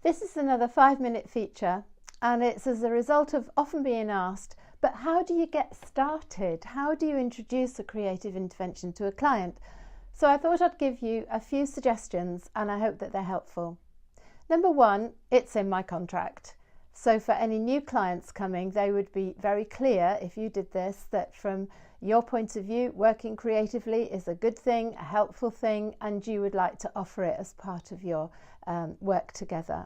This is another 5-minute feature, and it's as a result of often being asked, but how do you get started? How do you introduce a creative intervention to a client? So I thought I'd give you a few suggestions, and I hope that they're helpful. Number one, it's in my contract. So for any new clients coming, they would be very clear if you did this, that from your point of view, working creatively is a good thing, a helpful thing, and you would like to offer it as part of your work together.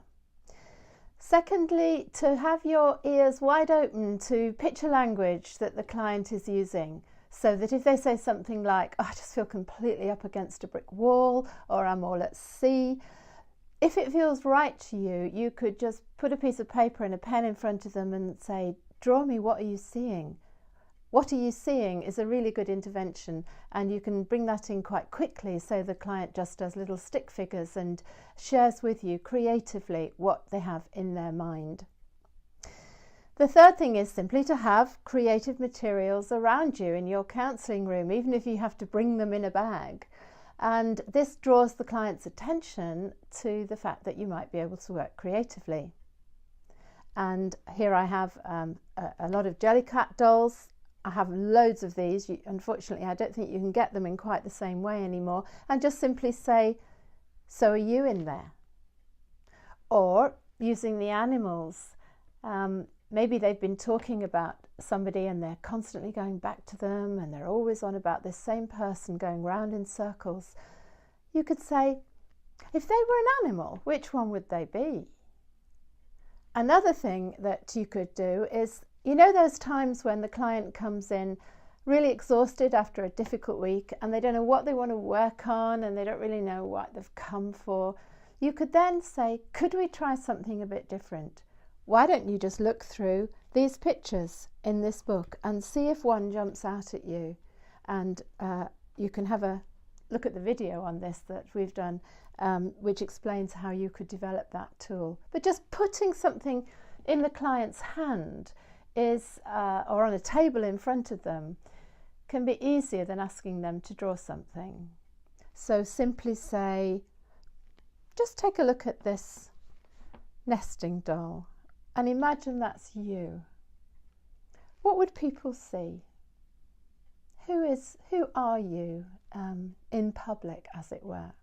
Secondly, to have your ears wide open to picture language that the client is using, so that if they say something like, oh, I just feel completely up against a brick wall, or I'm all at sea, if it feels right to you, you could just put a piece of paper and a pen in front of them and say, draw me, what are you seeing? What are you seeing is a really good intervention, and you can bring that in quite quickly, so the client just does little stick figures and shares with you creatively what they have in their mind. The third thing is simply to have creative materials around you in your counselling room, even if you have to bring them in a bag. And this draws the client's attention to the fact that you might be able to work creatively. And here I have a lot of Jellycat dolls. I have loads of these. Unfortunately, I don't think you can get them in quite the same way anymore. And just simply say, so are you in there? Or using the animals. Maybe they've been talking about somebody and they're constantly going back to them, and they're always on about this same person going round in circles. You could say, if they were an animal, which one would they be? Another thing that you could do is, you know those times when the client comes in really exhausted after a difficult week and they don't know what they want to work on and they don't really know what they've come for? You could then say, could we try something a bit different? Why don't you just look through these pictures in this book and see if one jumps out at you? And you can have a look at the video on this that we've done, which explains how you could develop that tool. But just putting something in the client's hand is, or on a table in front of them, can be easier than asking them to draw something. So simply say, just take a look at this nesting doll and imagine that's you. What would people see? Who are you in public, as it were?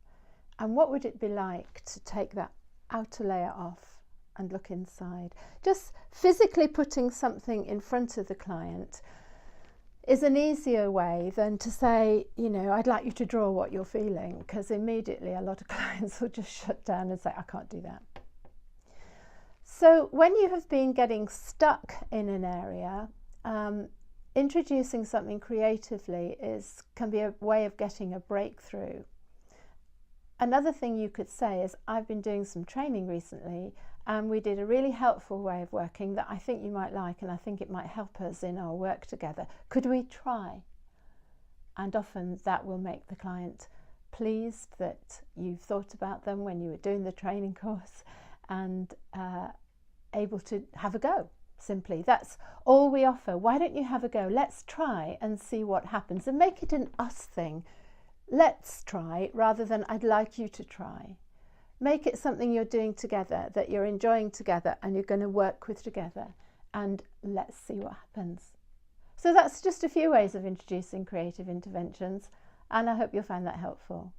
And what would it be like to take that outer layer off and look inside? Just physically putting something in front of the client is an easier way than to say, you know, I'd like you to draw what you're feeling, because immediately a lot of clients will just shut down and say, I can't do that. So when you have been getting stuck in an area, introducing something creatively can be a way of getting a breakthrough. Another thing you could say is, I've been doing some training recently and we did a really helpful way of working that I think you might like, and I think it might help us in our work together. Could we try? And often that will make the client pleased that you've thought about them when you were doing the training course, and able to have a go. Simply, that's all we offer. Why don't you have a go? Let's try and see what happens, and make it an us thing. Let's try rather than I'd like you to try. Make it something you're doing together, that you're enjoying together and you're going to work with together, and let's see what happens. So that's just a few ways of introducing creative interventions, and I hope you'll find that helpful.